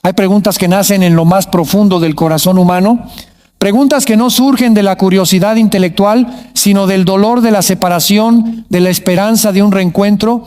Hay preguntas que nacen en lo más profundo del corazón humano, preguntas que no surgen de la curiosidad intelectual, sino del dolor de la separación, de la esperanza de un reencuentro,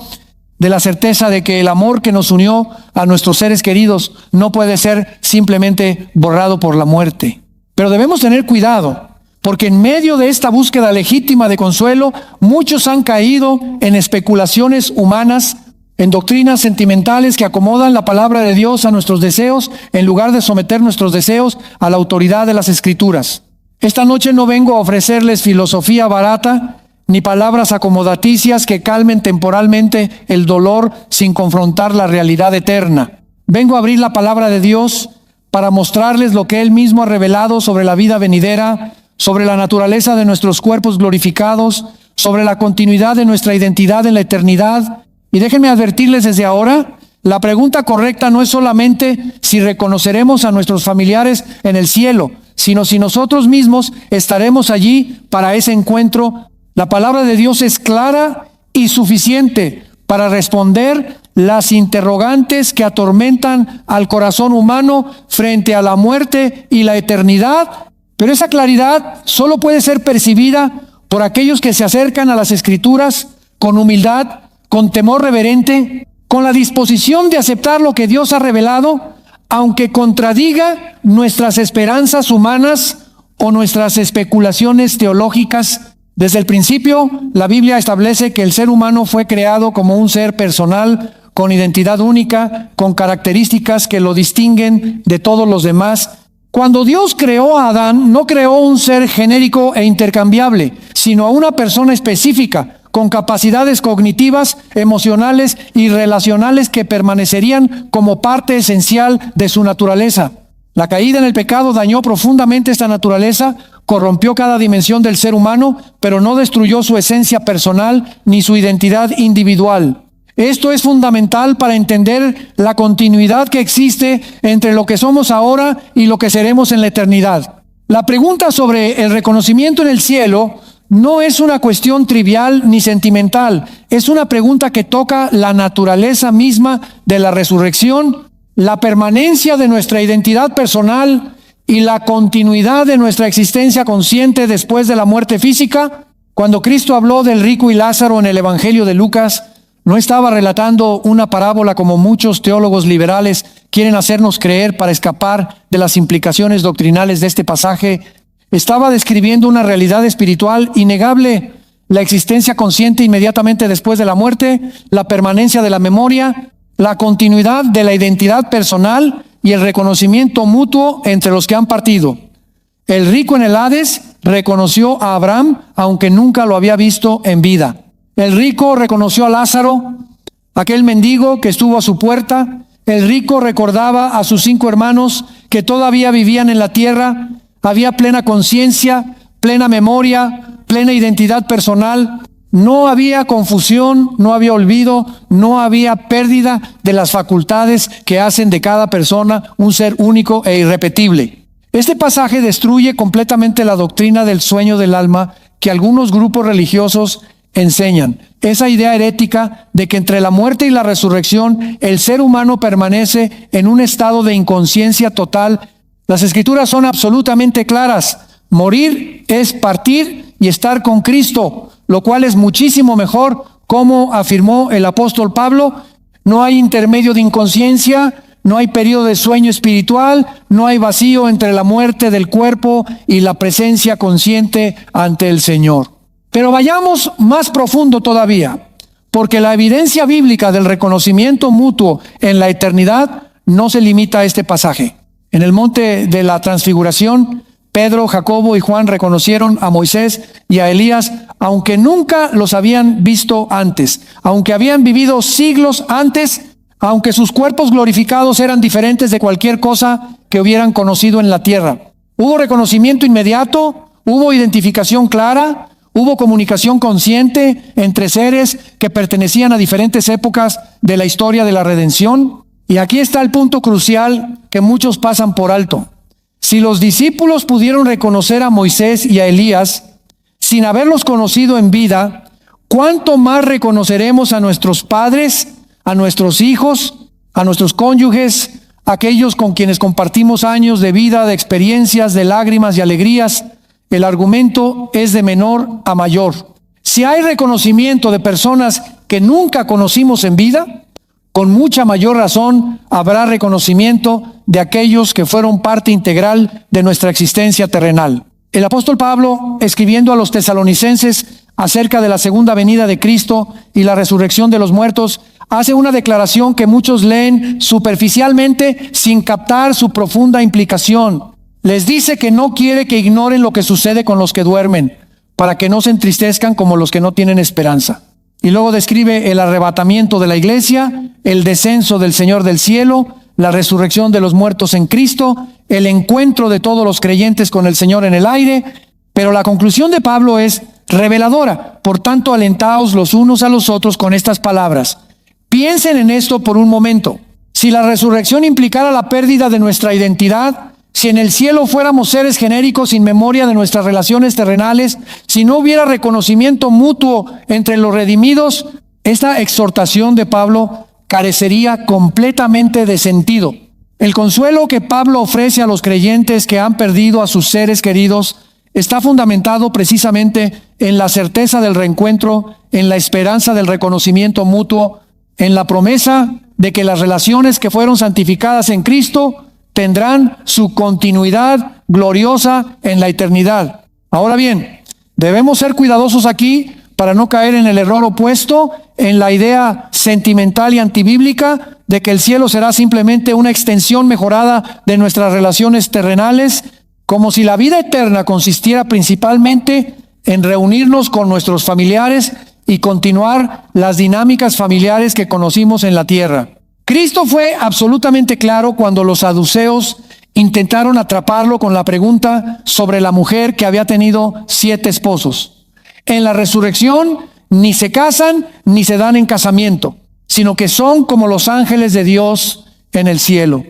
de la certeza de que el amor que nos unió a nuestros seres queridos no puede ser simplemente borrado por la muerte. Pero debemos tener cuidado, porque en medio de esta búsqueda legítima de consuelo, muchos han caído en especulaciones humanas, en doctrinas sentimentales que acomodan la palabra de Dios a nuestros deseos, en lugar de someter nuestros deseos a la autoridad de las Escrituras. Esta noche no vengo a ofrecerles filosofía barata, ni palabras acomodaticias que calmen temporalmente el dolor sin confrontar la realidad eterna. Vengo a abrir la palabra de Dios para mostrarles lo que Él mismo ha revelado sobre la vida venidera, sobre la naturaleza de nuestros cuerpos glorificados, sobre la continuidad de nuestra identidad en la eternidad. Y déjenme advertirles desde ahora, la pregunta correcta no es solamente si reconoceremos a nuestros familiares en el cielo, sino si nosotros mismos estaremos allí para ese encuentro. La palabra de Dios es clara y suficiente para responder las interrogantes que atormentan al corazón humano frente a la muerte y la eternidad. Pero esa claridad solo puede ser percibida por aquellos que se acercan a las Escrituras con humildad, con temor reverente, con la disposición de aceptar lo que Dios ha revelado, aunque contradiga nuestras esperanzas humanas o nuestras especulaciones teológicas. Desde el principio, la Biblia establece que el ser humano fue creado como un ser personal, con identidad única, con características que lo distinguen de todos los demás. Cuando Dios creó a Adán, no creó un ser genérico e intercambiable, sino a una persona específica, con capacidades cognitivas, emocionales y relacionales que permanecerían como parte esencial de su naturaleza. La caída en el pecado dañó profundamente esta naturaleza, corrompió cada dimensión del ser humano, pero no destruyó su esencia personal ni su identidad individual. Esto es fundamental para entender la continuidad que existe entre lo que somos ahora y lo que seremos en la eternidad. La pregunta sobre el reconocimiento en el cielo no es una cuestión trivial ni sentimental, es una pregunta que toca la naturaleza misma de la resurrección, la permanencia de nuestra identidad personal y la continuidad de nuestra existencia consciente después de la muerte física. Cuando Cristo habló del rico y Lázaro en el Evangelio de Lucas, no estaba relatando una parábola como muchos teólogos liberales quieren hacernos creer para escapar de las implicaciones doctrinales de este pasaje. Estaba describiendo una realidad espiritual innegable, la existencia consciente inmediatamente después de la muerte, la permanencia de la memoria, la continuidad de la identidad personal y el reconocimiento mutuo entre los que han partido. El rico en el Hades reconoció a Abraham, aunque nunca lo había visto en vida. El rico reconoció a Lázaro, aquel mendigo que estuvo a su puerta. El rico recordaba a sus 5 hermanos que todavía vivían en la tierra. Había plena conciencia, plena memoria, plena identidad personal. No había confusión, no había olvido, no había pérdida de las facultades que hacen de cada persona un ser único e irrepetible. Este pasaje destruye completamente la doctrina del sueño del alma que algunos grupos religiosos enseñan. Esa idea herética de que entre la muerte y la resurrección el ser humano permanece en un estado de inconsciencia total. Las Escrituras son absolutamente claras. Morir es partir y estar con Cristo, lo cual es muchísimo mejor, como afirmó el apóstol Pablo. No hay intermedio de inconsciencia, no hay periodo de sueño espiritual, no hay vacío entre la muerte del cuerpo y la presencia consciente ante el Señor. Pero vayamos más profundo todavía, porque la evidencia bíblica del reconocimiento mutuo en la eternidad no se limita a este pasaje. En el monte de la Transfiguración, Pedro, Jacobo y Juan reconocieron a Moisés y a Elías, aunque nunca los habían visto antes, aunque habían vivido siglos antes, aunque sus cuerpos glorificados eran diferentes de cualquier cosa que hubieran conocido en la tierra. Hubo reconocimiento inmediato, hubo identificación clara, hubo comunicación consciente entre seres que pertenecían a diferentes épocas de la historia de la redención. Y aquí está el punto crucial que muchos pasan por alto. Si los discípulos pudieron reconocer a Moisés y a Elías sin haberlos conocido en vida, ¿cuánto más reconoceremos a nuestros padres, a nuestros hijos, a nuestros cónyuges, aquellos con quienes compartimos años de vida, de experiencias, de lágrimas y alegrías, el argumento es de menor a mayor. Si hay reconocimiento de personas que nunca conocimos en vida, con mucha mayor razón habrá reconocimiento de aquellos que fueron parte integral de nuestra existencia terrenal. El apóstol Pablo, escribiendo a los tesalonicenses acerca de la segunda venida de Cristo y la resurrección de los muertos, hace una declaración que muchos leen superficialmente sin captar su profunda implicación. Les dice que no quiere que ignoren lo que sucede con los que duermen, para que no se entristezcan como los que no tienen esperanza. Y luego describe el arrebatamiento de la iglesia, el descenso del Señor del cielo, la resurrección de los muertos en Cristo, el encuentro de todos los creyentes con el Señor en el aire. Pero la conclusión de Pablo es reveladora. Por tanto, alentaos los unos a los otros con estas palabras. Piensen en esto por un momento. Si la resurrección implicara la pérdida de nuestra identidad, si en el cielo fuéramos seres genéricos sin memoria de nuestras relaciones terrenales, si no hubiera reconocimiento mutuo entre los redimidos, esta exhortación de Pablo carecería completamente de sentido. El consuelo que Pablo ofrece a los creyentes que han perdido a sus seres queridos está fundamentado precisamente en la certeza del reencuentro, en la esperanza del reconocimiento mutuo, en la promesa de que las relaciones que fueron santificadas en Cristo tendrán su continuidad gloriosa en la eternidad. Ahora bien, debemos ser cuidadosos aquí para no caer en el error opuesto, en la idea sentimental y antibíblica de que el cielo será simplemente una extensión mejorada de nuestras relaciones terrenales, como si la vida eterna consistiera principalmente en reunirnos con nuestros familiares y continuar las dinámicas familiares que conocimos en la tierra. Cristo fue absolutamente claro cuando los saduceos intentaron atraparlo con la pregunta sobre la mujer que había tenido 7 esposos. En la resurrección ni se casan ni se dan en casamiento, sino que son como los ángeles de Dios en el cielo.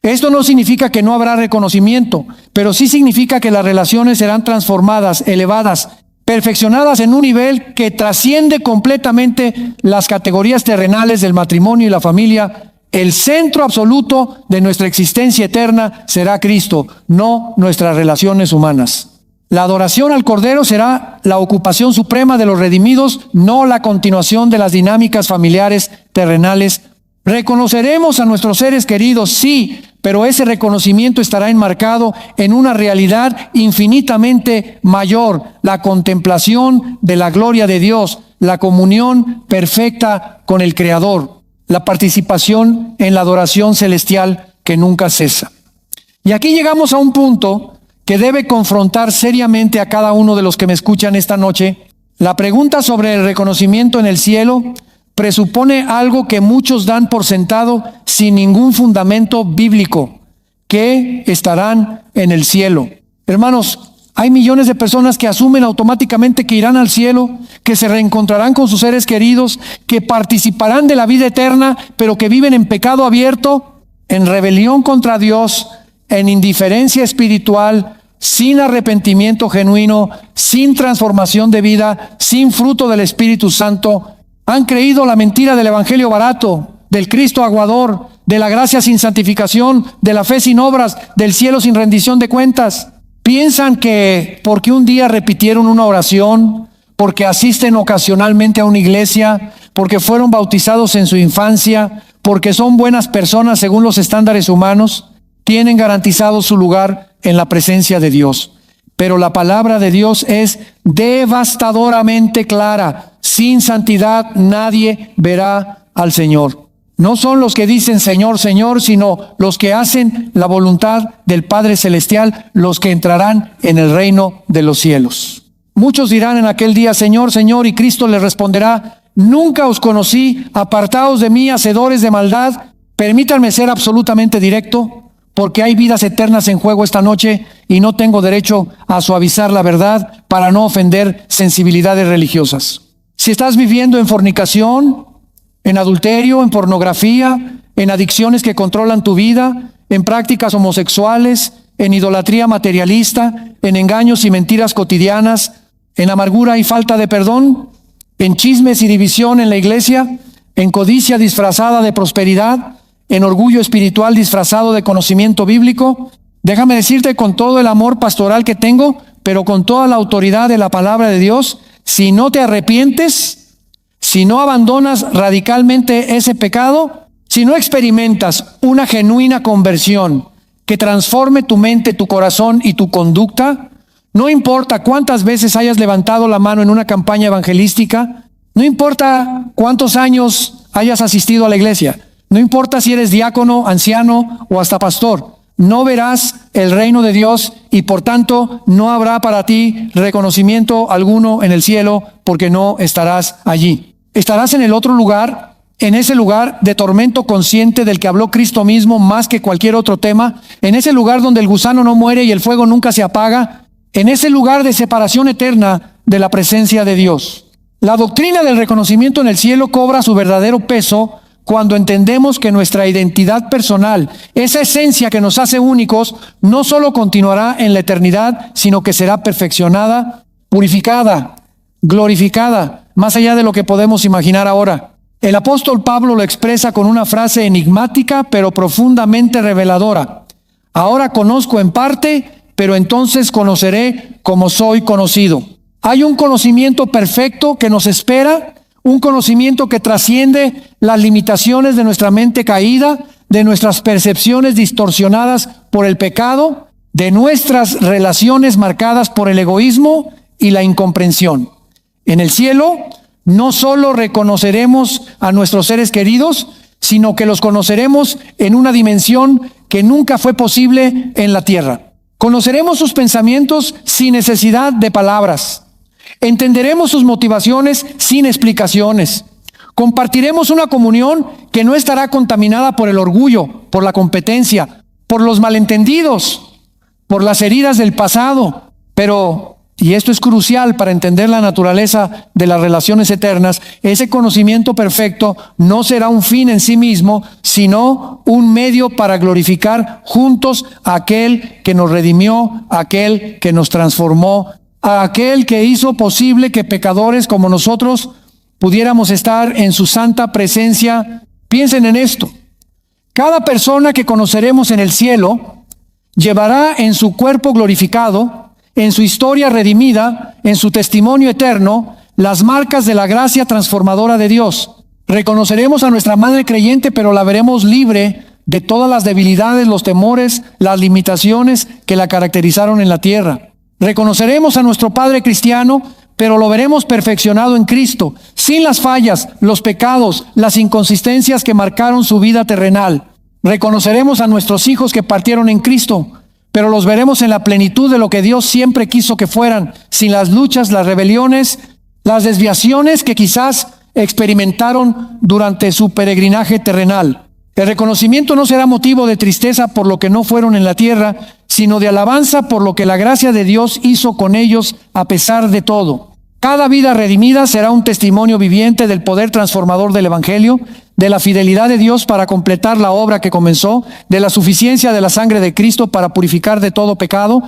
Esto no significa que no habrá reconocimiento, pero sí significa que las relaciones serán transformadas, elevadas, perfeccionadas en un nivel que trasciende completamente las categorías terrenales del matrimonio y la familia. El centro absoluto de nuestra existencia eterna será Cristo, no nuestras relaciones humanas. La adoración al Cordero será la ocupación suprema de los redimidos, no la continuación de las dinámicas familiares terrenales. Reconoceremos a nuestros seres queridos, sí, pero ese reconocimiento estará enmarcado en una realidad infinitamente mayor, la contemplación de la gloria de Dios, la comunión perfecta con el Creador, la participación en la adoración celestial que nunca cesa. Y aquí llegamos a un punto que debe confrontar seriamente a cada uno de los que me escuchan esta noche. La pregunta sobre el reconocimiento en el cielo presupone algo que muchos dan por sentado sin ningún fundamento bíblico, que estarán en el cielo. Hermanos, hay millones de personas que asumen automáticamente que irán al cielo, que se reencontrarán con sus seres queridos, que participarán de la vida eterna, pero que viven en pecado abierto, en rebelión contra Dios, en indiferencia espiritual, sin arrepentimiento genuino, sin transformación de vida, sin fruto del Espíritu Santo. Han creído la mentira del evangelio barato, del Cristo aguador, de la gracia sin santificación, de la fe sin obras, del cielo sin rendición de cuentas. Piensan que porque un día repitieron una oración, porque asisten ocasionalmente a una iglesia, porque fueron bautizados en su infancia, porque son buenas personas según los estándares humanos, tienen garantizado su lugar en la presencia de Dios. Pero la palabra de Dios es devastadoramente clara. Sin santidad nadie verá al Señor. No son los que dicen Señor, Señor, sino los que hacen la voluntad del Padre Celestial, los que entrarán en el reino de los cielos. Muchos dirán en aquel día, Señor, Señor, y Cristo les responderá, nunca os conocí, apartaos de mí, hacedores de maldad. Permítanme ser absolutamente directo, porque hay vidas eternas en juego esta noche y no tengo derecho a suavizar la verdad para no ofender sensibilidades religiosas. Si estás viviendo en fornicación, en adulterio, en pornografía, en adicciones que controlan tu vida, en prácticas homosexuales, en idolatría materialista, en engaños y mentiras cotidianas, en amargura y falta de perdón, en chismes y división en la iglesia, en codicia disfrazada de prosperidad, en orgullo espiritual disfrazado de conocimiento bíblico. Déjame decirte con todo el amor pastoral que tengo, pero con toda la autoridad de la palabra de Dios, si no te arrepientes, si no abandonas radicalmente ese pecado, si no experimentas una genuina conversión que transforme tu mente, tu corazón y tu conducta, no importa cuántas veces hayas levantado la mano en una campaña evangelística, no importa cuántos años hayas asistido a la iglesia, no importa si eres diácono, anciano o hasta pastor, no verás el reino de Dios y por tanto no habrá para ti reconocimiento alguno en el cielo porque no estarás allí. Estarás en el otro lugar, en ese lugar de tormento consciente del que habló Cristo mismo más que cualquier otro tema, en ese lugar donde el gusano no muere y el fuego nunca se apaga, en ese lugar de separación eterna de la presencia de Dios. La doctrina del reconocimiento en el cielo cobra su verdadero peso cuando entendemos que nuestra identidad personal, esa esencia que nos hace únicos, no solo continuará en la eternidad, sino que será perfeccionada, purificada, glorificada, más allá de lo que podemos imaginar ahora. El apóstol Pablo lo expresa con una frase enigmática, pero profundamente reveladora. Ahora conozco en parte, pero entonces conoceré como soy conocido. Hay un conocimiento perfecto que nos espera, un conocimiento que trasciende las limitaciones de nuestra mente caída, de nuestras percepciones distorsionadas por el pecado, de nuestras relaciones marcadas por el egoísmo y la incomprensión. En el cielo no solo reconoceremos a nuestros seres queridos, sino que los conoceremos en una dimensión que nunca fue posible en la tierra. Conoceremos sus pensamientos sin necesidad de palabras. Entenderemos sus motivaciones sin explicaciones. Compartiremos una comunión que no estará contaminada por el orgullo, por la competencia, por los malentendidos, por las heridas del pasado. Pero, y esto es crucial para entender la naturaleza de las relaciones eternas, ese conocimiento perfecto no será un fin en sí mismo, sino un medio para glorificar juntos a aquel que nos redimió, a aquel que nos transformó, a aquel que hizo posible que pecadores como nosotros pudiéramos estar en su santa presencia. Piensen en esto. Cada persona que conoceremos en el cielo llevará en su cuerpo glorificado, en su historia redimida, en su testimonio eterno, las marcas de la gracia transformadora de Dios. Reconoceremos a nuestra madre creyente, pero la veremos libre de todas las debilidades, los temores, las limitaciones que la caracterizaron en la tierra. Reconoceremos a nuestro padre cristiano, pero lo veremos perfeccionado en Cristo, sin las fallas, los pecados, las inconsistencias que marcaron su vida terrenal. Reconoceremos a nuestros hijos que partieron en Cristo, pero los veremos en la plenitud de lo que Dios siempre quiso que fueran, sin las luchas, las rebeliones, las desviaciones que quizás experimentaron durante su peregrinaje terrenal. El reconocimiento no será motivo de tristeza por lo que no fueron en la tierra, sino de alabanza por lo que la gracia de Dios hizo con ellos a pesar de todo. Cada vida redimida será un testimonio viviente del poder transformador del Evangelio, de la fidelidad de Dios para completar la obra que comenzó, de la suficiencia de la sangre de Cristo para purificar de todo pecado.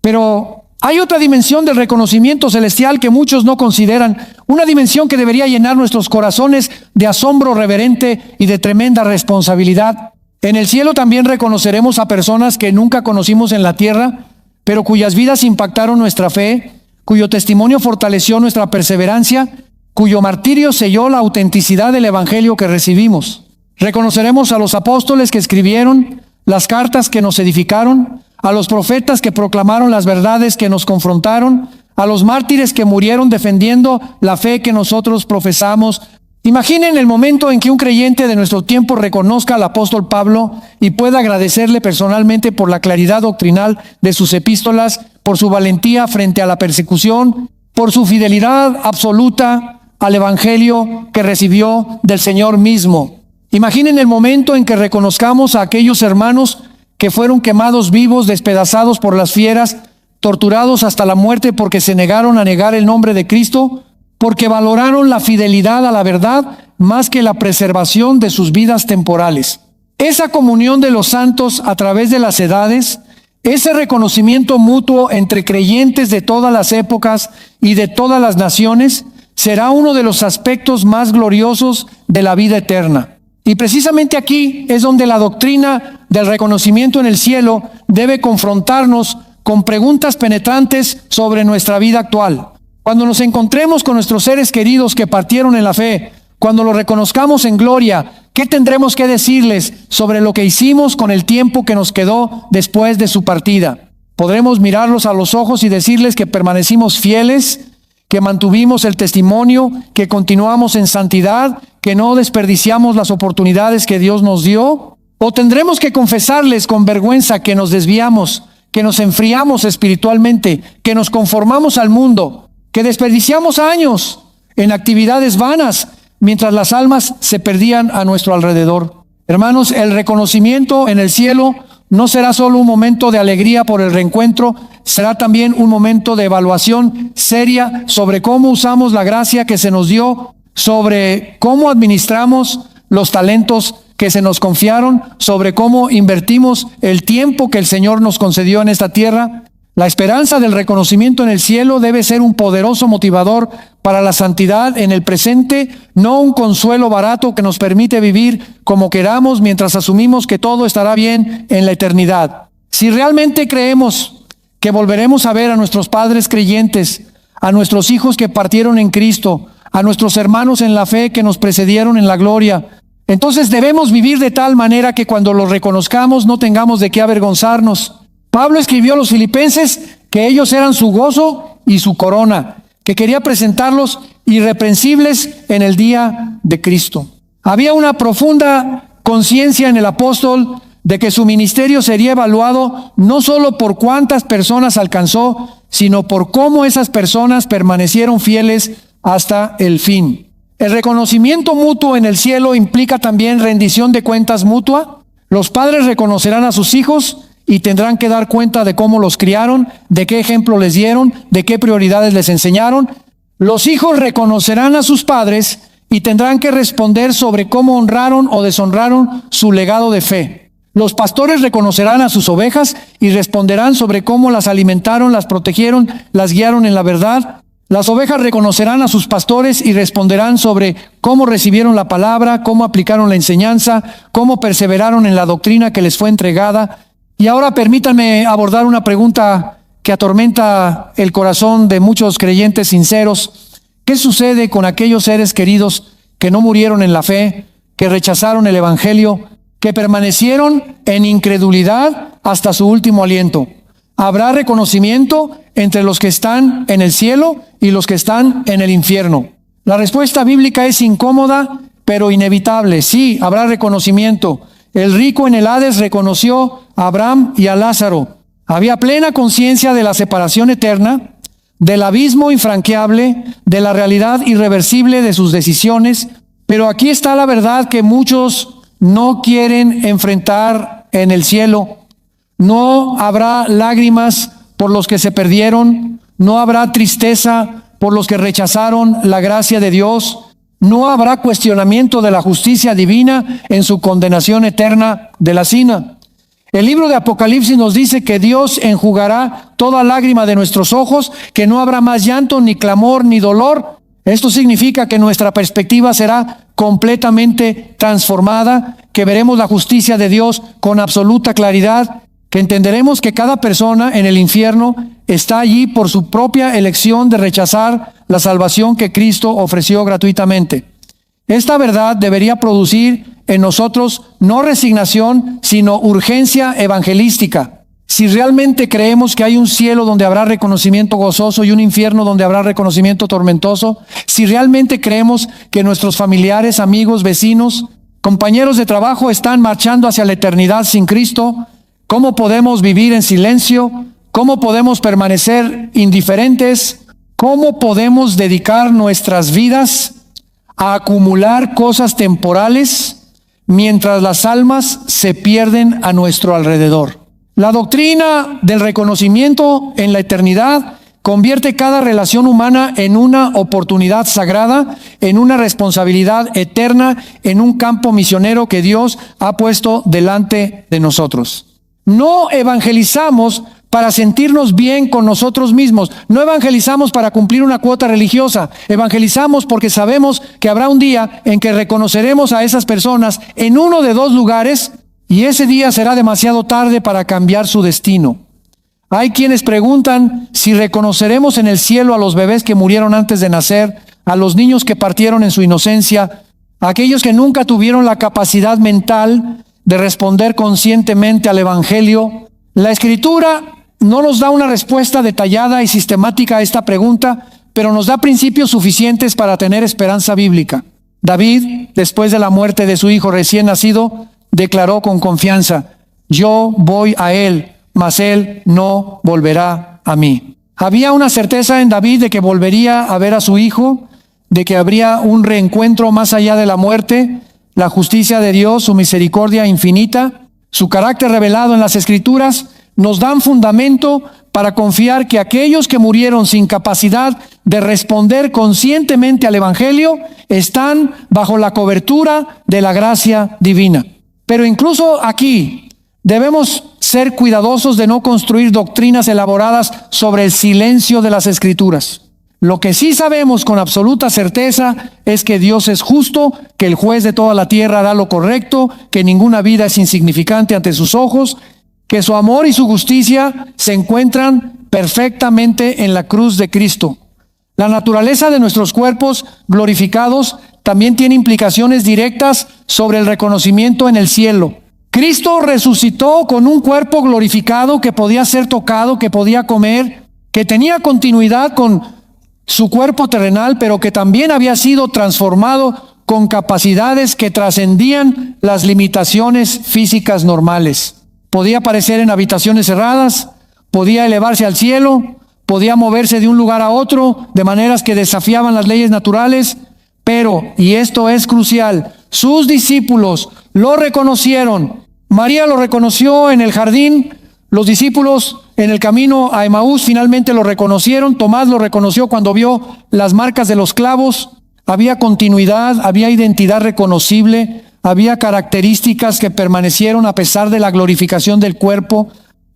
Pero hay otra dimensión del reconocimiento celestial que muchos no consideran, una dimensión que debería llenar nuestros corazones de asombro reverente y de tremenda responsabilidad. En el cielo también reconoceremos a personas que nunca conocimos en la tierra, pero cuyas vidas impactaron nuestra fe, cuyo testimonio fortaleció nuestra perseverancia, cuyo martirio selló la autenticidad del evangelio que recibimos. Reconoceremos a los apóstoles que escribieron las cartas que nos edificaron, a los profetas que proclamaron las verdades que nos confrontaron, a los mártires que murieron defendiendo la fe que nosotros profesamos. Imaginen el momento en que un creyente de nuestro tiempo reconozca al apóstol Pablo y pueda agradecerle personalmente por la claridad doctrinal de sus epístolas, por su valentía frente a la persecución, por su fidelidad absoluta al evangelio que recibió del Señor mismo. Imaginen el momento en que reconozcamos a aquellos hermanos que fueron quemados vivos, despedazados por las fieras, torturados hasta la muerte porque se negaron a negar el nombre de Cristo, porque valoraron la fidelidad a la verdad más que la preservación de sus vidas temporales. Esa comunión de los santos a través de las edades, ese reconocimiento mutuo entre creyentes de todas las épocas y de todas las naciones, será uno de los aspectos más gloriosos de la vida eterna. Y precisamente aquí es donde la doctrina del reconocimiento en el cielo debe confrontarnos con preguntas penetrantes sobre nuestra vida actual. Cuando nos encontremos con nuestros seres queridos que partieron en la fe, cuando los reconozcamos en gloria, ¿qué tendremos que decirles sobre lo que hicimos con el tiempo que nos quedó después de su partida? Podremos mirarlos a los ojos y decirles que permanecimos fieles, que mantuvimos el testimonio, que continuamos en santidad, que no desperdiciamos las oportunidades que Dios nos dio. ¿O tendremos que confesarles con vergüenza que nos desviamos, que nos enfriamos espiritualmente, que nos conformamos al mundo, que desperdiciamos años en actividades vanas mientras las almas se perdían a nuestro alrededor? Hermanos, el reconocimiento en el cielo no será solo un momento de alegría por el reencuentro, será también un momento de evaluación seria sobre cómo usamos la gracia que se nos dio, sobre cómo administramos los talentos que se nos confiaron, sobre cómo invertimos el tiempo que el Señor nos concedió en esta tierra. La esperanza del reconocimiento en el cielo debe ser un poderoso motivador para la santidad en el presente, no un consuelo barato que nos permite vivir como queramos mientras asumimos que todo estará bien en la eternidad. Si realmente creemos que volveremos a ver a nuestros padres creyentes, a nuestros hijos que partieron en Cristo, a nuestros hermanos en la fe que nos precedieron en la gloria, entonces debemos vivir de tal manera que cuando los reconozcamos no tengamos de qué avergonzarnos. Pablo escribió a los filipenses que ellos eran su gozo y su corona, que quería presentarlos irreprensibles en el día de Cristo. Había una profunda conciencia en el apóstol de que su ministerio sería evaluado no solo por cuántas personas alcanzó, sino por cómo esas personas permanecieron fieles hasta el fin. El reconocimiento mutuo en el cielo implica también rendición de cuentas mutua. Los padres reconocerán a sus hijos y tendrán que dar cuenta de cómo los criaron, de qué ejemplo les dieron, de qué prioridades les enseñaron. Los hijos reconocerán a sus padres y tendrán que responder sobre cómo honraron o deshonraron su legado de fe. Los pastores reconocerán a sus ovejas y responderán sobre cómo las alimentaron, las protegieron, las guiaron en la verdad. Las ovejas reconocerán a sus pastores y responderán sobre cómo recibieron la palabra, cómo aplicaron la enseñanza, cómo perseveraron en la doctrina que les fue entregada. Y ahora permítanme abordar una pregunta que atormenta el corazón de muchos creyentes sinceros. ¿Qué sucede con aquellos seres queridos que no murieron en la fe, que rechazaron el evangelio, que permanecieron en incredulidad hasta su último aliento? ¿Habrá reconocimiento entre los que están en el cielo y los que están en el infierno? La respuesta bíblica es incómoda, pero inevitable. Sí, habrá reconocimiento. El rico en el Hades reconoció a Abraham y a Lázaro. Había plena conciencia de la separación eterna, del abismo infranqueable, de la realidad irreversible de sus decisiones. Pero aquí está la verdad que muchos no quieren enfrentar en el cielo. No habrá lágrimas por los que se perdieron, no habrá tristeza por los que rechazaron la gracia de Dios, no habrá cuestionamiento de la justicia divina en su condenación eterna de la sina. El libro de Apocalipsis nos dice que Dios enjugará toda lágrima de nuestros ojos, que no habrá más llanto, ni clamor, ni dolor. Esto significa que nuestra perspectiva será completamente transformada, que veremos la justicia de Dios con absoluta claridad, que entenderemos que cada persona en el infierno está allí por su propia elección de rechazar la salvación que Cristo ofreció gratuitamente. Esta verdad debería producir en nosotros no resignación, sino urgencia evangelística. Si realmente creemos que hay un cielo donde habrá reconocimiento gozoso y un infierno donde habrá reconocimiento tormentoso, si realmente creemos que nuestros familiares, amigos, vecinos, compañeros de trabajo están marchando hacia la eternidad sin Cristo, ¿cómo podemos vivir en silencio? ¿Cómo podemos permanecer indiferentes? ¿Cómo podemos dedicar nuestras vidas a acumular cosas temporales mientras las almas se pierden a nuestro alrededor? La doctrina del reconocimiento en la eternidad convierte cada relación humana en una oportunidad sagrada, en una responsabilidad eterna, en un campo misionero que Dios ha puesto delante de nosotros. No evangelizamos para sentirnos bien con nosotros mismos. No evangelizamos para cumplir una cuota religiosa. Evangelizamos porque sabemos que habrá un día en que reconoceremos a esas personas en uno de dos lugares y ese día será demasiado tarde para cambiar su destino. Hay quienes preguntan si reconoceremos en el cielo a los bebés que murieron antes de nacer, a los niños que partieron en su inocencia, a aquellos que nunca tuvieron la capacidad mental de responder conscientemente al Evangelio. La Escritura no nos da una respuesta detallada y sistemática a esta pregunta, pero nos da principios suficientes para tener esperanza bíblica. David, después de la muerte de su hijo recién nacido, declaró con confianza: yo voy a él, mas él no volverá a mí. Había una certeza en David de que volvería a ver a su hijo, de que habría un reencuentro más allá de la muerte. La justicia de Dios, su misericordia infinita, su carácter revelado en las Escrituras, nos dan fundamento para confiar que aquellos que murieron sin capacidad de responder conscientemente al Evangelio están bajo la cobertura de la gracia divina. Pero incluso aquí debemos ser cuidadosos de no construir doctrinas elaboradas sobre el silencio de las Escrituras. Lo que sí sabemos con absoluta certeza es que Dios es justo, que el juez de toda la tierra hará lo correcto, que ninguna vida es insignificante ante sus ojos, que su amor y su justicia se encuentran perfectamente en la cruz de Cristo. La naturaleza de nuestros cuerpos glorificados también tiene implicaciones directas sobre el reconocimiento en el cielo. Cristo resucitó con un cuerpo glorificado que podía ser tocado, que podía comer, que tenía continuidad con su cuerpo terrenal, pero que también había sido transformado con capacidades que trascendían las limitaciones físicas normales. Podía aparecer en habitaciones cerradas, podía elevarse al cielo, podía moverse de un lugar a otro de maneras que desafiaban las leyes naturales, pero, y esto es crucial, sus discípulos lo reconocieron. María lo reconoció en el jardín, los discípulos en el camino a Emaús finalmente lo reconocieron. Tomás lo reconoció cuando vio las marcas de los clavos. Había continuidad, había identidad reconocible, había características que permanecieron a pesar de la glorificación del cuerpo.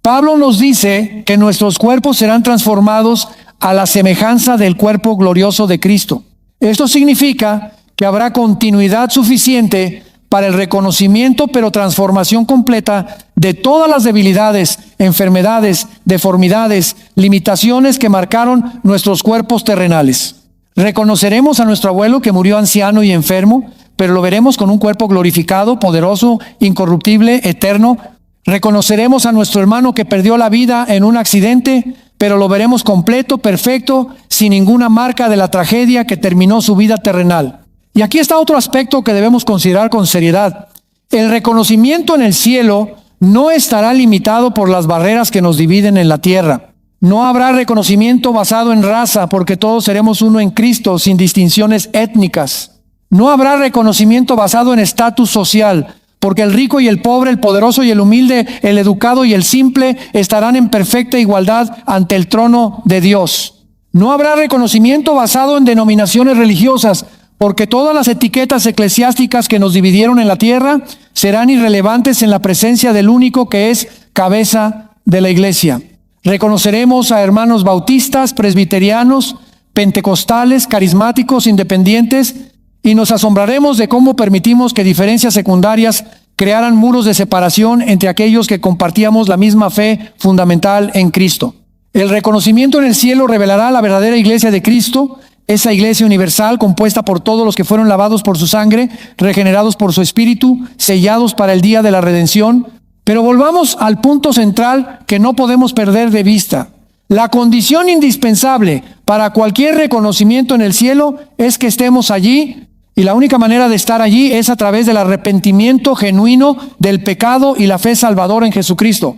Pablo nos dice que nuestros cuerpos serán transformados a la semejanza del cuerpo glorioso de Cristo. Esto significa que habrá continuidad suficiente para el reconocimiento, pero transformación completa de todas las debilidades, enfermedades, deformidades, limitaciones que marcaron nuestros cuerpos terrenales. Reconoceremos a nuestro abuelo que murió anciano y enfermo, pero lo veremos con un cuerpo glorificado, poderoso, incorruptible, eterno. Reconoceremos a nuestro hermano que perdió la vida en un accidente, pero lo veremos completo, perfecto, sin ninguna marca de la tragedia que terminó su vida terrenal. Y aquí está otro aspecto que debemos considerar con seriedad. El reconocimiento en el cielo no estará limitado por las barreras que nos dividen en la tierra. No habrá reconocimiento basado en raza, porque todos seremos uno en Cristo, sin distinciones étnicas. No habrá reconocimiento basado en estatus social, porque el rico y el pobre, el poderoso y el humilde, el educado y el simple estarán en perfecta igualdad ante el trono de Dios. No habrá reconocimiento basado en denominaciones religiosas, porque todas las etiquetas eclesiásticas que nos dividieron en la tierra serán irrelevantes en la presencia del único que es cabeza de la iglesia. Reconoceremos a hermanos bautistas, presbiterianos, pentecostales, carismáticos, independientes, y nos asombraremos de cómo permitimos que diferencias secundarias crearan muros de separación entre aquellos que compartíamos la misma fe fundamental en Cristo. El reconocimiento en el cielo revelará la verdadera iglesia de Cristo, esa iglesia universal compuesta por todos los que fueron lavados por su sangre, regenerados por su espíritu, sellados para el día de la redención. Pero volvamos al punto central que no podemos perder de vista. La condición indispensable para cualquier reconocimiento en el cielo es que estemos allí, y la única manera de estar allí es a través del arrepentimiento genuino del pecado y la fe salvadora en Jesucristo.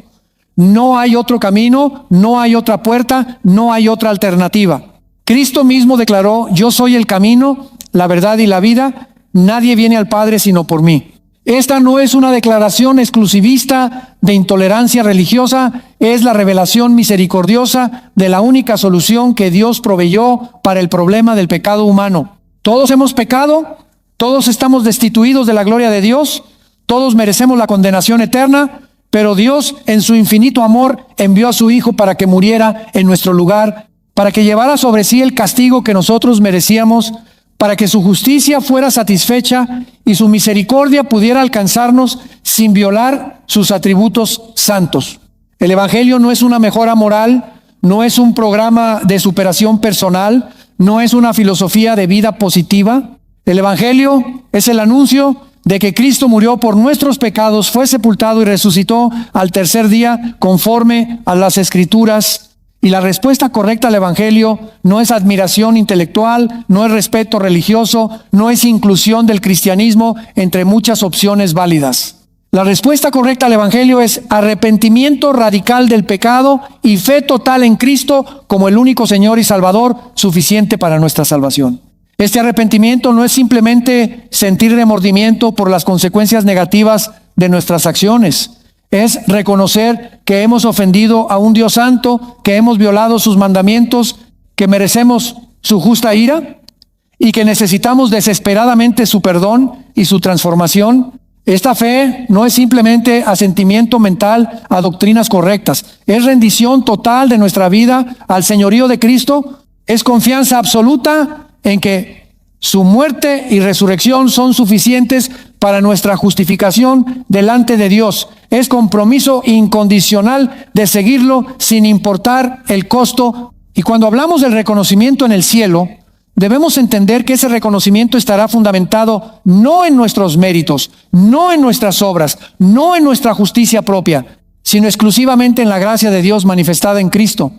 No hay otro camino, no hay otra puerta, no hay otra alternativa. Cristo mismo declaró: yo soy el camino, la verdad y la vida, nadie viene al Padre sino por mí. Esta no es una declaración exclusivista de intolerancia religiosa, es la revelación misericordiosa de la única solución que Dios proveyó para el problema del pecado humano. Todos hemos pecado, todos estamos destituidos de la gloria de Dios, todos merecemos la condenación eterna, Pero Dios, en su infinito amor, envió a su Hijo para que muriera en nuestro lugar, para que llevara sobre sí el castigo que nosotros merecíamos, para que su justicia fuera satisfecha y su misericordia pudiera alcanzarnos sin violar sus atributos santos. El Evangelio no es una mejora moral, no es un programa de superación personal, no es una filosofía de vida positiva. El Evangelio es el anuncio de que Cristo murió por nuestros pecados, fue sepultado y resucitó al tercer día conforme a las Escrituras. Y la respuesta correcta al Evangelio no es admiración intelectual, no es respeto religioso, no es inclusión del cristianismo entre muchas opciones válidas. La respuesta correcta al Evangelio es arrepentimiento radical del pecado y fe total en Cristo como el único Señor y Salvador suficiente para nuestra salvación. Este arrepentimiento no es simplemente sentir remordimiento por las consecuencias negativas de nuestras acciones. Es reconocer que hemos ofendido a un Dios santo, que hemos violado sus mandamientos, que merecemos su justa ira y que necesitamos desesperadamente su perdón y su transformación. Esta fe no es simplemente asentimiento mental a doctrinas correctas, es rendición total de nuestra vida al señorío de Cristo, es confianza absoluta en que su muerte y resurrección son suficientes para nuestra justificación delante de Dios. Es compromiso incondicional de seguirlo sin importar el costo. Y cuando hablamos del reconocimiento en el cielo, debemos entender que ese reconocimiento estará fundamentado no en nuestros méritos, no en nuestras obras, no en nuestra justicia propia, sino exclusivamente en la gracia de Dios manifestada en Cristo.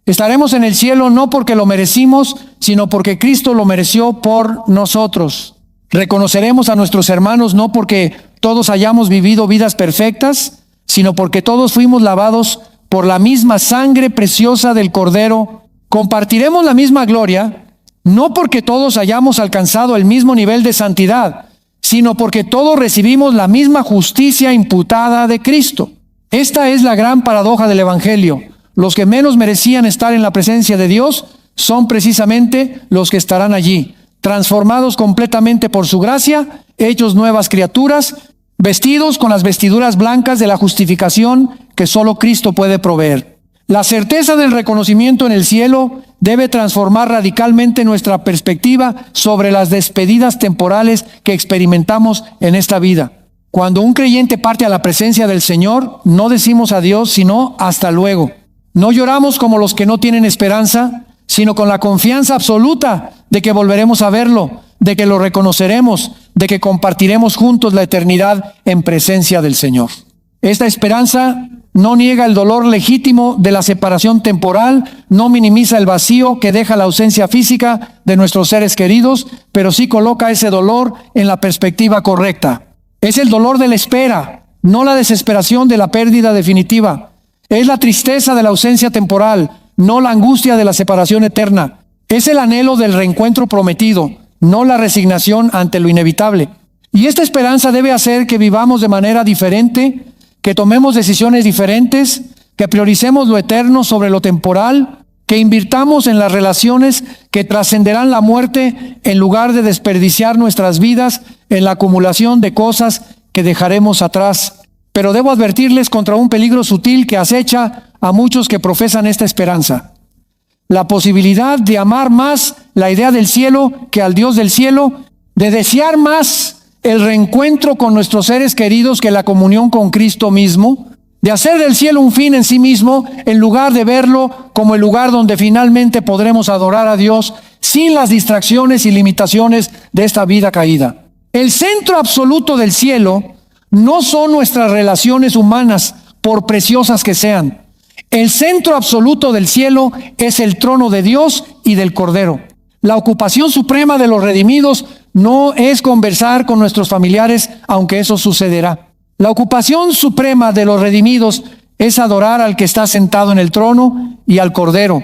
Estaremos en el cielo no porque lo merecimos, sino porque Cristo lo mereció por nosotros. Reconoceremos a nuestros hermanos no porque todos hayamos vivido vidas perfectas, sino porque todos fuimos lavados por la misma sangre preciosa del Cordero. Compartiremos la misma gloria, no porque todos hayamos alcanzado el mismo nivel de santidad, sino porque todos recibimos la misma justicia imputada de Cristo. Esta es la gran paradoja del Evangelio. Los que menos merecían estar en la presencia de Dios son precisamente los que estarán allí, transformados completamente por su gracia, hechos nuevas criaturas, vestidos con las vestiduras blancas de la justificación que solo Cristo puede proveer. La certeza del reconocimiento en el cielo debe transformar radicalmente nuestra perspectiva sobre las despedidas temporales que experimentamos en esta vida. Cuando un creyente parte a la presencia del Señor, no decimos adiós, sino hasta luego. No lloramos como los que no tienen esperanza, sino con la confianza absoluta de que volveremos a verlo, de que lo reconoceremos, de que compartiremos juntos la eternidad en presencia del Señor. Esta esperanza no niega el dolor legítimo de la separación temporal, no minimiza el vacío que deja la ausencia física de nuestros seres queridos, pero sí coloca ese dolor en la perspectiva correcta. Es el dolor de la espera, no la desesperación de la pérdida definitiva. Es la tristeza de la ausencia temporal, no la angustia de la separación eterna. Es el anhelo del reencuentro prometido, no la resignación ante lo inevitable. Y esta esperanza debe hacer que vivamos de manera diferente, que tomemos decisiones diferentes, que prioricemos lo eterno sobre lo temporal, que invirtamos en las relaciones que trascenderán la muerte en lugar de desperdiciar nuestras vidas en la acumulación de cosas que dejaremos atrás. Pero debo advertirles contra un peligro sutil que acecha a muchos que profesan esta esperanza. La posibilidad de amar más la idea del cielo que al Dios del cielo, de desear más el reencuentro con nuestros seres queridos que la comunión con Cristo mismo, de hacer del cielo un fin en sí mismo en lugar de verlo como el lugar donde finalmente podremos adorar a Dios sin las distracciones y limitaciones de esta vida caída. El centro absoluto del cielo no son nuestras relaciones humanas, por preciosas que sean. El centro absoluto del cielo es el trono de Dios y del Cordero. La ocupación suprema de los redimidos no es conversar con nuestros familiares, aunque eso sucederá. La ocupación suprema de los redimidos es adorar al que está sentado en el trono y al Cordero.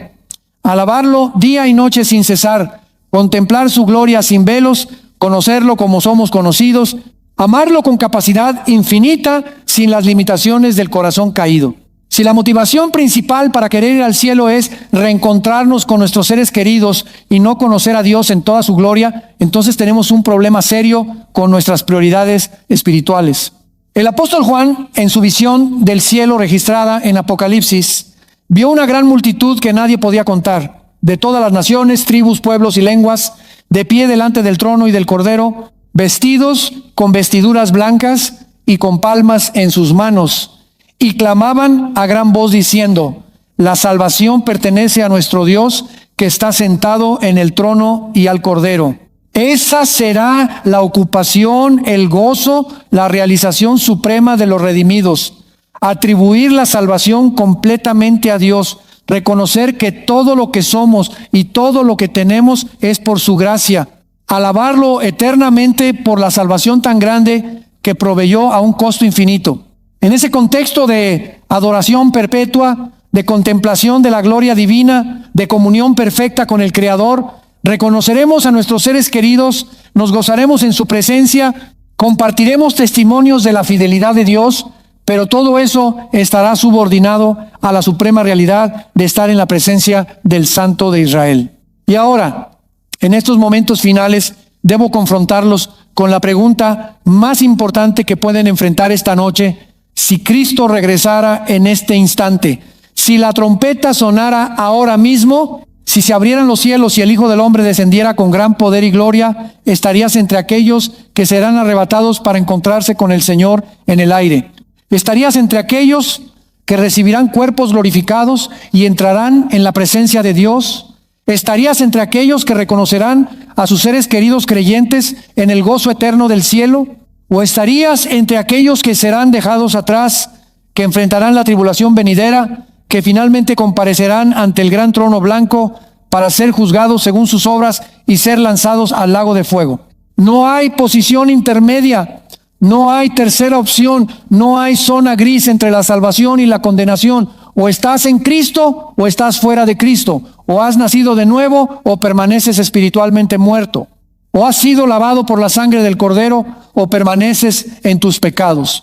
Alabarlo día y noche sin cesar, contemplar su gloria sin velos, conocerlo como somos conocidos, amarlo con capacidad infinita sin las limitaciones del corazón caído. Si la motivación principal para querer ir al cielo es reencontrarnos con nuestros seres queridos y no conocer a Dios en toda su gloria, entonces tenemos un problema serio con nuestras prioridades espirituales. El apóstol Juan, en su visión del cielo registrada en Apocalipsis, vio una gran multitud que nadie podía contar, de todas las naciones, tribus, pueblos y lenguas, de pie delante del trono y del Cordero, vestidos con vestiduras blancas y con palmas en sus manos, y clamaban a gran voz diciendo: la salvación pertenece a nuestro Dios, que está sentado en el trono y al Cordero. Esa será la ocupación, el gozo, la realización suprema de los redimidos. Atribuir la salvación completamente a Dios. Reconocer que todo lo que somos y todo lo que tenemos es por su gracia. Alabarlo eternamente por la salvación tan grande que proveyó a un costo infinito. En ese contexto de adoración perpetua, de contemplación de la gloria divina, de comunión perfecta con el Creador, reconoceremos a nuestros seres queridos, nos gozaremos en su presencia, compartiremos testimonios de la fidelidad de Dios, pero todo eso estará subordinado a la suprema realidad de estar en la presencia del Santo de Israel. Y ahora, en estos momentos finales, debo confrontarlos con la pregunta más importante que pueden enfrentar esta noche: si Cristo regresara en este instante, si la trompeta sonara ahora mismo, si se abrieran los cielos y el Hijo del Hombre descendiera con gran poder y gloria, estarías entre aquellos que serán arrebatados para encontrarse con el Señor en el aire. Estarías entre aquellos que recibirán cuerpos glorificados y entrarán en la presencia de Dios. Estarías entre aquellos que reconocerán a sus seres queridos creyentes en el gozo eterno del cielo. O estarías entre aquellos que serán dejados atrás, que enfrentarán la tribulación venidera, que finalmente comparecerán ante el gran trono blanco para ser juzgados según sus obras y ser lanzados al lago de fuego. No hay posición intermedia, no hay tercera opción, no hay zona gris entre la salvación y la condenación. O estás en Cristo o estás fuera de Cristo. O has nacido de nuevo o permaneces espiritualmente muerto. O has sido lavado por la sangre del Cordero o permaneces en tus pecados.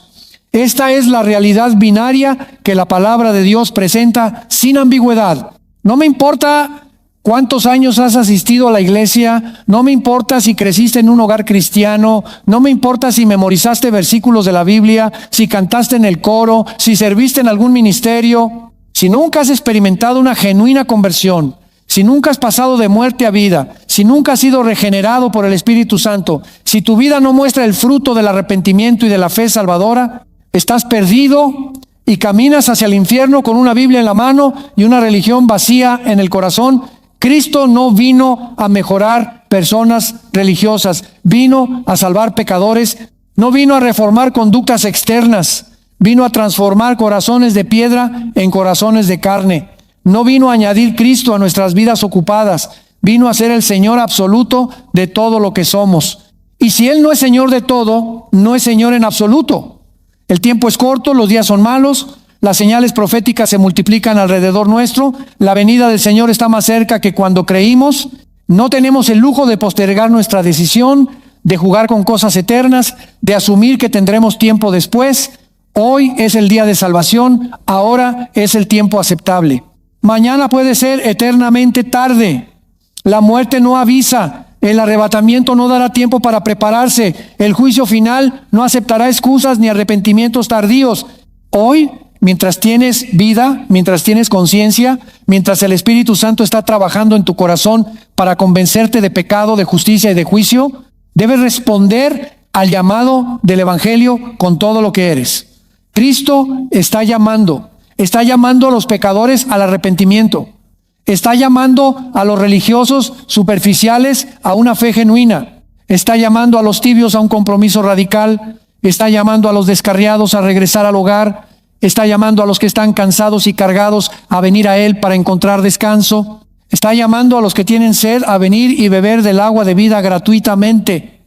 Esta es la realidad binaria que la palabra de Dios presenta sin ambigüedad. No me importa cuántos años has asistido a la iglesia, no me importa si creciste en un hogar cristiano, no me importa si memorizaste versículos de la Biblia, si cantaste en el coro, si serviste en algún ministerio. Si nunca has experimentado una genuina conversión, si nunca has pasado de muerte a vida, si nunca has sido regenerado por el Espíritu Santo, si tu vida no muestra el fruto del arrepentimiento y de la fe salvadora, estás perdido y caminas hacia el infierno con una Biblia en la mano y una religión vacía en el corazón. Cristo no vino a mejorar personas religiosas, vino a salvar pecadores, no vino a reformar conductas externas, vino a transformar corazones de piedra en corazones de carne. No vino a añadir Cristo a nuestras vidas ocupadas, vino a ser el Señor absoluto de todo lo que somos. Y si Él no es Señor de todo, no es Señor en absoluto. El tiempo es corto, los días son malos, las señales proféticas se multiplican alrededor nuestro, la venida del Señor está más cerca que cuando creímos. No tenemos el lujo de postergar nuestra decisión, de jugar con cosas eternas, de asumir que tendremos tiempo después. Hoy es el día de salvación, ahora es el tiempo aceptable. Mañana puede ser eternamente tarde. La muerte no avisa. El arrebatamiento no dará tiempo para prepararse. El juicio final no aceptará excusas ni arrepentimientos tardíos. Hoy, mientras tienes vida, mientras tienes conciencia, mientras el Espíritu Santo está trabajando en tu corazón para convencerte de pecado, de justicia y de juicio, debes responder al llamado del Evangelio con todo lo que eres. Cristo está llamando a los pecadores al arrepentimiento. Está llamando a los religiosos superficiales a una fe genuina. Está llamando a los tibios a un compromiso radical. Está llamando a los descarriados a regresar al hogar. Está llamando a los que están cansados y cargados a venir a Él para encontrar descanso. Está llamando a los que tienen sed a venir y beber del agua de vida gratuitamente.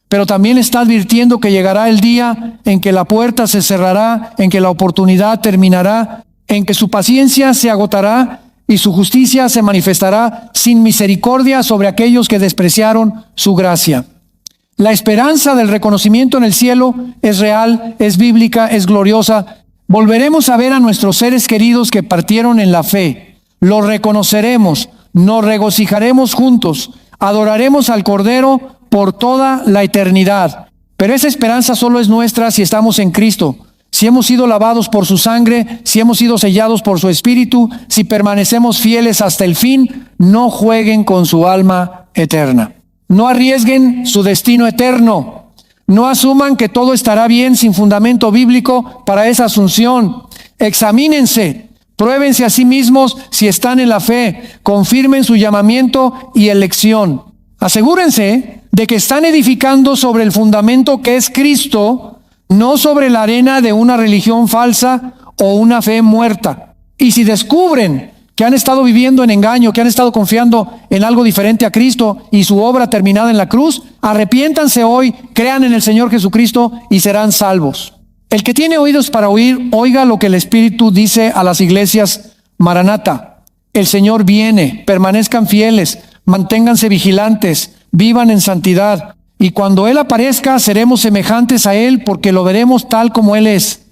Pero también está advirtiendo que llegará el día en que la puerta se cerrará, en que la oportunidad terminará, en que su paciencia se agotará y su justicia se manifestará sin misericordia sobre aquellos que despreciaron su gracia. La esperanza del reconocimiento en el cielo es real, es bíblica, es gloriosa. Volveremos a ver a nuestros seres queridos que partieron en la fe. Los reconoceremos, nos regocijaremos juntos, adoraremos al Cordero por toda la eternidad. Pero esa esperanza solo es nuestra si estamos en Cristo, si hemos sido lavados por su sangre, si hemos sido sellados por su Espíritu, si permanecemos fieles hasta el fin. No jueguen con su alma eterna. No arriesguen su destino eterno. No asuman que todo estará bien sin fundamento bíblico para esa asunción. Examínense, pruébense a sí mismos si están en la fe, confirmen su llamamiento y elección. Asegúrense de que están edificando sobre el fundamento que es Cristo, no sobre la arena de una religión falsa o una fe muerta. Y si descubren que han estado viviendo en engaño, que han estado confiando en algo diferente a Cristo y su obra terminada en la cruz, arrepiéntanse hoy, crean en el Señor Jesucristo y serán salvos. El que tiene oídos para oír, oiga lo que el Espíritu dice a las iglesias. Maranata, el Señor viene, permanezcan fieles, manténganse vigilantes, vivan en santidad, y cuando Él aparezca seremos semejantes a Él porque lo veremos tal como Él es.